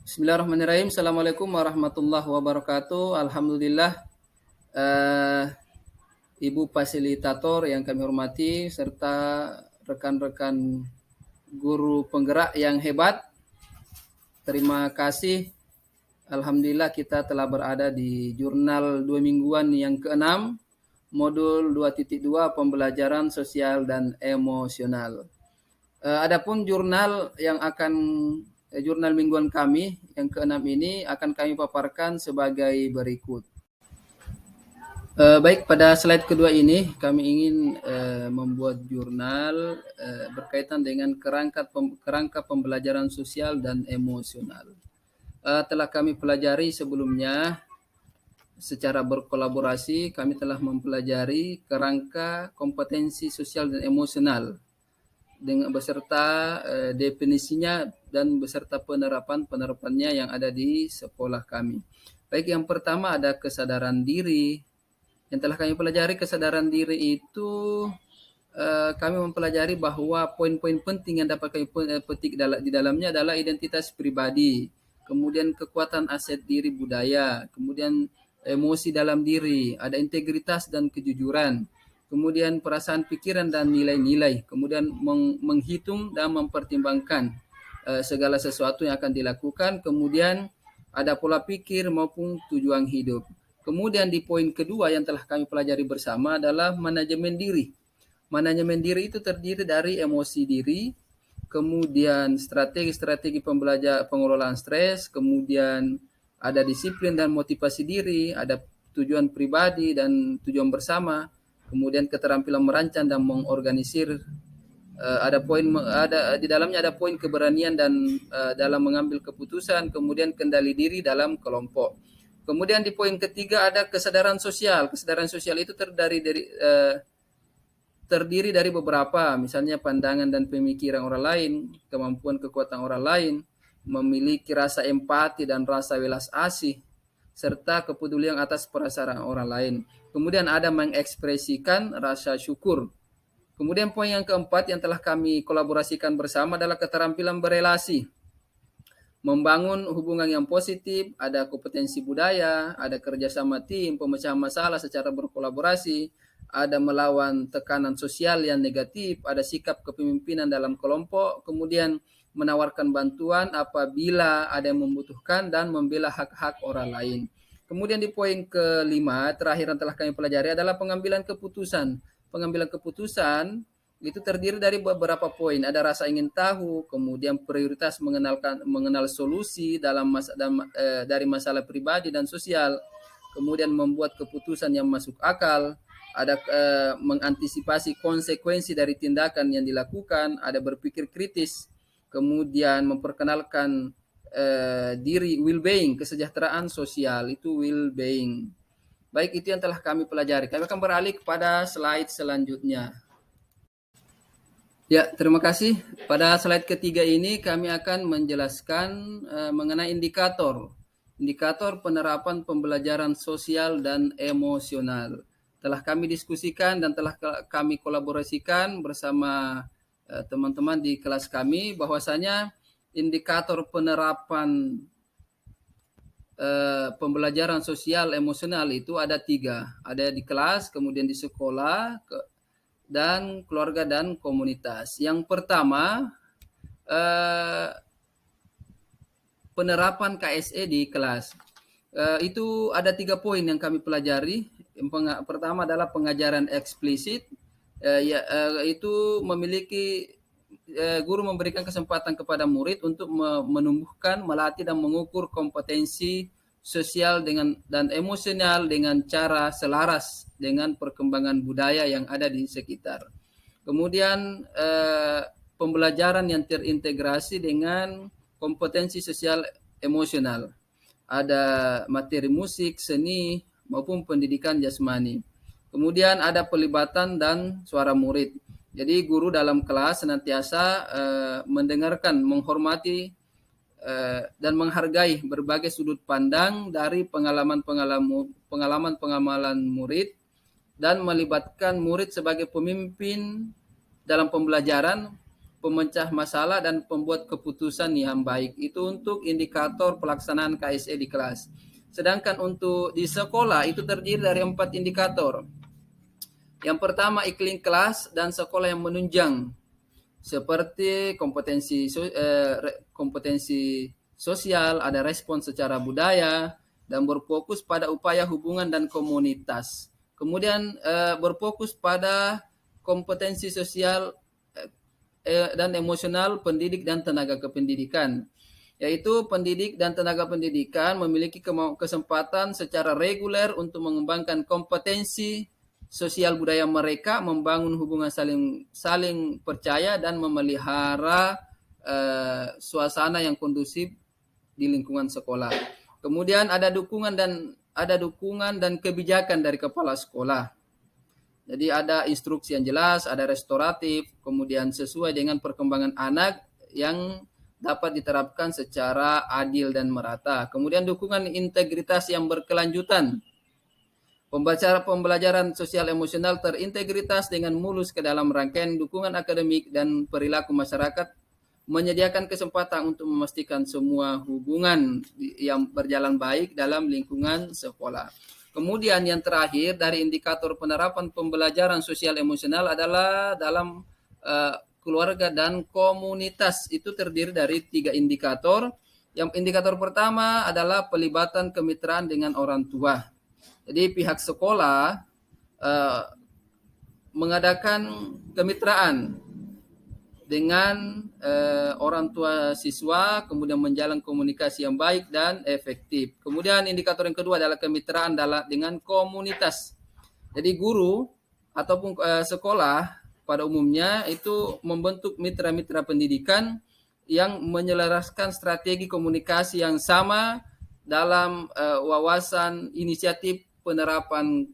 Bismillahirrahmanirrahim. Assalamualaikum warahmatullahi wabarakatuh. Alhamdulillah, eh, Ibu fasilitator yang kami hormati serta rekan-rekan guru penggerak yang hebat. Terima kasih. Alhamdulillah kita telah berada di jurnal 2 mingguan yang ke-6, modul 2.2 pembelajaran sosial dan emosional. Adapun jurnal mingguan kami yang ke-6 ini akan kami paparkan sebagai berikut. Baik, pada slide kedua ini kami ingin membuat jurnal berkaitan dengan kerangka pembelajaran sosial dan emosional. Telah kami pelajari sebelumnya secara berkolaborasi, kami telah mempelajari kerangka kompetensi sosial dan emosional dengan beserta definisinya dan beserta penerapannya yang ada di sekolah kami. Baik, yang pertama ada kesadaran diri. Yang telah kami pelajari kesadaran diri itu kami mempelajari bahwa poin-poin penting yang dapat kami petik di dalamnya adalah identitas pribadi, kemudian kekuatan aset diri budaya, kemudian emosi dalam diri, ada integritas dan kejujuran, kemudian perasaan pikiran dan nilai-nilai, kemudian menghitung dan mempertimbangkan segala sesuatu yang akan dilakukan, kemudian ada pola pikir maupun tujuan hidup. Kemudian di poin kedua yang telah kami pelajari bersama adalah manajemen diri. Manajemen diri itu terdiri dari emosi diri, kemudian strategi-strategi pengelolaan stres, kemudian ada disiplin dan motivasi diri, ada tujuan pribadi dan tujuan bersama, kemudian keterampilan merancang dan mengorganisir, di dalamnya ada poin keberanian dan dalam mengambil keputusan, kemudian kendali diri dalam kelompok. Kemudian di poin ketiga ada kesadaran sosial. Kesadaran sosial itu terdiri dari beberapa, misalnya pandangan dan pemikiran orang lain, kemampuan kekuatan orang lain, memiliki rasa empati dan rasa welas asih, serta kepedulian atas perasaan orang lain. Kemudian ada mengekspresikan rasa syukur. Kemudian poin yang keempat yang telah kami kolaborasikan bersama adalah keterampilan berelasi, membangun hubungan yang positif, ada kompetensi budaya, ada kerjasama tim, pemecahan masalah secara berkolaborasi, ada melawan tekanan sosial yang negatif, ada sikap kepemimpinan dalam kelompok, kemudian menawarkan bantuan apabila ada yang membutuhkan dan membela hak-hak orang lain. Kemudian di poin kelima, terakhir yang telah kami pelajari adalah pengambilan keputusan. Pengambilan keputusan itu terdiri dari beberapa poin. Ada rasa ingin tahu, kemudian prioritas mengenal solusi dari masalah pribadi dan sosial, kemudian membuat keputusan yang masuk akal, ada mengantisipasi konsekuensi dari tindakan yang dilakukan, ada berpikir kritis, kemudian memperkenalkan diri, well-being, kesejahteraan sosial, itu well-being. Baik, itu yang telah kami pelajari. Kami akan beralih kepada slide selanjutnya. Ya, terima kasih. Pada slide ketiga ini kami akan menjelaskan mengenai indikator penerapan pembelajaran sosial dan emosional. Telah kami diskusikan dan telah kami kolaborasikan bersama teman-teman di kelas kami bahwasanya indikator penerapan pembelajaran sosial emosional itu ada 3. Ada di kelas, kemudian di sekolah, dan keluarga dan komunitas. Yang pertama, penerapan KSE di kelas. Itu ada 3 poin yang kami pelajari. Yang pertama adalah pengajaran eksplisit. Itu memiliki guru memberikan kesempatan kepada murid untuk menumbuhkan, melatih dan mengukur kompetensi sosial dan emosional dengan cara selaras dengan perkembangan budaya yang ada di sekitar. Kemudian pembelajaran yang terintegrasi dengan kompetensi sosial emosional. Ada materi musik, seni, maupun pendidikan jasmani. Kemudian ada pelibatan dan suara murid. Jadi guru dalam kelas senantiasa mendengarkan, menghormati, dan menghargai berbagai sudut pandang dari pengalaman murid dan melibatkan murid sebagai pemimpin dalam pembelajaran pemecah masalah, dan pembuat keputusan yang baik. Itu untuk indikator pelaksanaan KSE di kelas. Sedangkan untuk di sekolah itu terdiri dari 4 indikator. Yang pertama, iklim kelas dan sekolah yang menunjang, seperti kompetensi sosial, ada respon secara budaya, dan berfokus pada upaya hubungan dan komunitas. Kemudian berfokus pada kompetensi sosial dan emosional pendidik dan tenaga kependidikan, yaitu pendidik dan tenaga pendidikan memiliki kesempatan secara reguler untuk mengembangkan kompetensi sosial budaya mereka, membangun hubungan saling percaya, dan memelihara suasana yang kondusif di lingkungan sekolah. Kemudian ada dukungan dan kebijakan dari kepala sekolah. Jadi ada instruksi yang jelas, ada restoratif, kemudian sesuai dengan perkembangan anak yang dapat diterapkan secara adil dan merata. Kemudian dukungan integritas yang berkelanjutan. Pembelajaran sosial emosional terintegritas dengan mulus ke dalam rangkaian dukungan akademik dan perilaku masyarakat, menyediakan kesempatan untuk memastikan semua hubungan yang berjalan baik dalam lingkungan sekolah. Kemudian yang terakhir dari indikator penerapan pembelajaran sosial emosional adalah dalam keluarga dan komunitas. Itu terdiri dari 3 indikator. Yang indikator pertama adalah pelibatan kemitraan dengan orang tua. Jadi pihak sekolah mengadakan kemitraan dengan orang tua siswa, kemudian menjalin komunikasi yang baik dan efektif. Kemudian indikator yang kedua adalah kemitraan dengan komunitas. Jadi guru ataupun sekolah pada umumnya itu membentuk mitra-mitra pendidikan yang menyelaraskan strategi komunikasi yang sama dalam wawasan inisiatif penerapan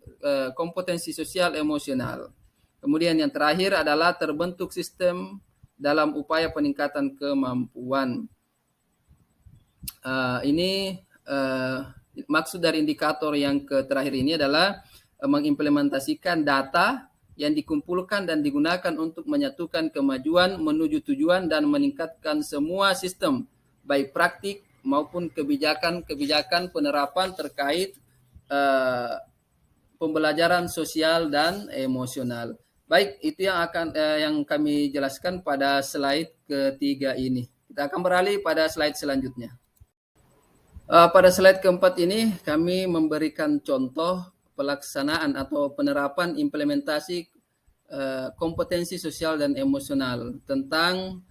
kompetensi sosial emosional. Kemudian yang terakhir adalah terbentuk sistem dalam upaya peningkatan kemampuan. Ini maksud dari indikator yang terakhir ini adalah mengimplementasikan data yang dikumpulkan dan digunakan untuk menyatukan kemajuan menuju tujuan dan meningkatkan semua sistem, baik praktik maupun kebijakan penerapan terkait pembelajaran sosial dan emosional. Baik, itu yang kami jelaskan pada slide ketiga ini. Kita akan beralih pada slide selanjutnya. Pada slide keempat ini kami memberikan contoh pelaksanaan atau penerapan implementasi kompetensi sosial dan emosional tentang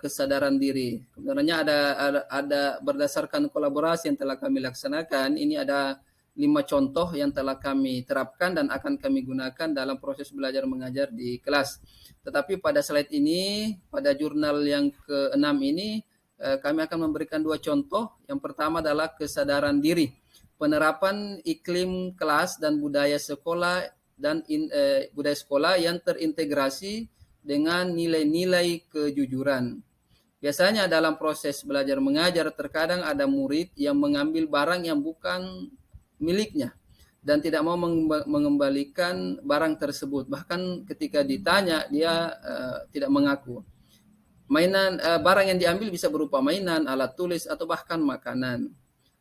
kesadaran diri. Sebenarnya ada berdasarkan kolaborasi yang telah kami laksanakan, ini ada 5 contoh yang telah kami terapkan dan akan kami gunakan dalam proses belajar mengajar di kelas. Tetapi pada slide ini, pada jurnal yang ke-6 ini, kami akan memberikan 2 contoh. Yang pertama adalah kesadaran diri, penerapan iklim kelas dan budaya sekolah yang terintegrasi dengan nilai-nilai kejujuran. Biasanya dalam proses belajar mengajar terkadang ada murid yang mengambil barang yang bukan miliknya dan tidak mau mengembalikan barang tersebut. Bahkan ketika ditanya dia tidak mengaku. Barang yang diambil bisa berupa mainan, alat tulis, atau bahkan makanan.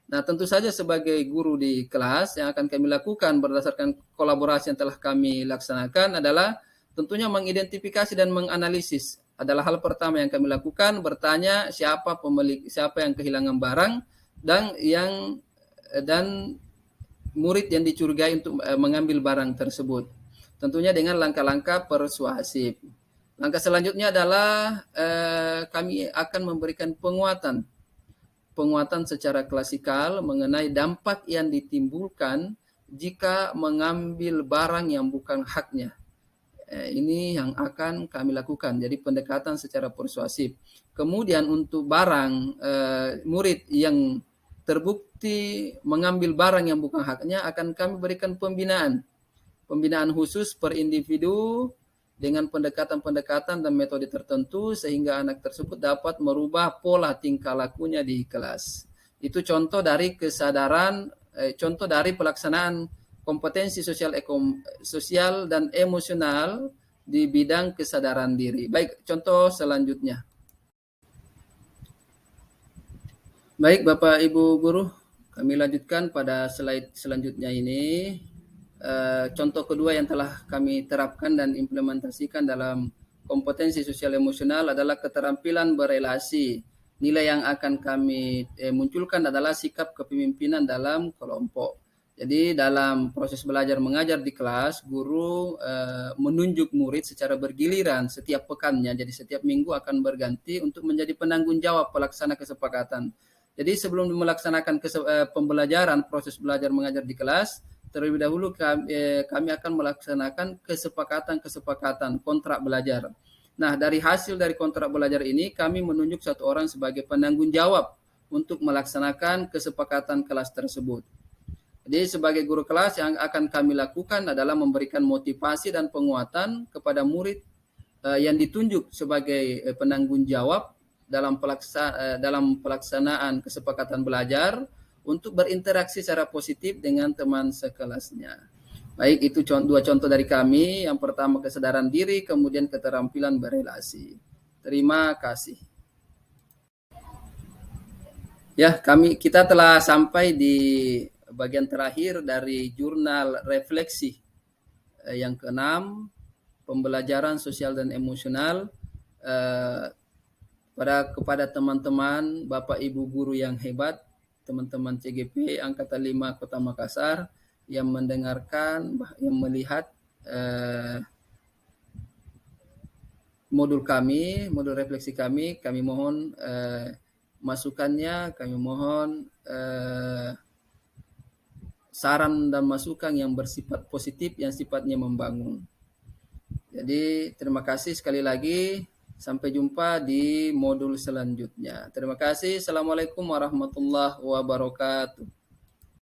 Nah, tentu saja sebagai guru di kelas yang akan kami lakukan berdasarkan kolaborasi yang telah kami laksanakan adalah tentunya mengidentifikasi dan menganalisis. Adalah hal pertama yang kami lakukan, bertanya siapa pemilik, siapa yang kehilangan barang dan murid yang dicurigai untuk mengambil barang tersebut. Tentunya dengan langkah-langkah persuasif. Langkah selanjutnya adalah kami akan memberikan penguatan secara klasikal mengenai dampak yang ditimbulkan jika mengambil barang yang bukan haknya. Ini yang akan kami lakukan, jadi pendekatan secara persuasif. Kemudian untuk barang murid yang terbukti mengambil barang yang bukan haknya akan kami berikan pembinaan khusus per individu dengan pendekatan-pendekatan dan metode tertentu sehingga anak tersebut dapat merubah pola tingkah lakunya di kelas. Itu contoh dari contoh dari pelaksanaan kompetensi sosial dan emosional di bidang kesadaran diri. Baik, contoh selanjutnya. Baik, Bapak Ibu Guru, kami lanjutkan pada slide selanjutnya ini. Contoh kedua yang telah kami terapkan dan implementasikan dalam kompetensi sosial emosional adalah keterampilan berelasi. Nilai yang akan kami munculkan adalah sikap kepemimpinan dalam kelompok. Jadi dalam proses belajar mengajar di kelas, guru menunjuk murid secara bergiliran setiap pekannya. Jadi setiap minggu akan berganti untuk menjadi penanggung jawab pelaksana kesepakatan. Jadi sebelum melaksanakan pembelajaran, proses belajar mengajar di kelas, terlebih dahulu kami akan melaksanakan kesepakatan kontrak belajar. Nah, dari hasil dari kontrak belajar ini, kami menunjuk satu orang sebagai penanggung jawab untuk melaksanakan kesepakatan kelas tersebut. Jadi sebagai guru kelas yang akan kami lakukan adalah memberikan motivasi dan penguatan kepada murid yang ditunjuk sebagai penanggung jawab dalam pelaksanaan kesepakatan belajar untuk berinteraksi secara positif dengan teman sekelasnya. Baik, itu dua contoh dari kami. Yang pertama kesadaran diri, kemudian keterampilan berelasi. Terima kasih. Ya, kita telah sampai di bagian terakhir dari jurnal refleksi yang keenam, pembelajaran sosial dan emosional. Kepada teman-teman, Bapak Ibu guru yang hebat, teman-teman CGP Angkatan 5 Kota Makassar yang mendengarkan, yang melihat modul refleksi kami mohon masukannya, kami mohon saran dan masukan yang bersifat positif, yang sifatnya membangun. Jadi terima kasih sekali lagi. Sampai jumpa di modul selanjutnya. Terima kasih. Assalamualaikum warahmatullahi wabarakatuh.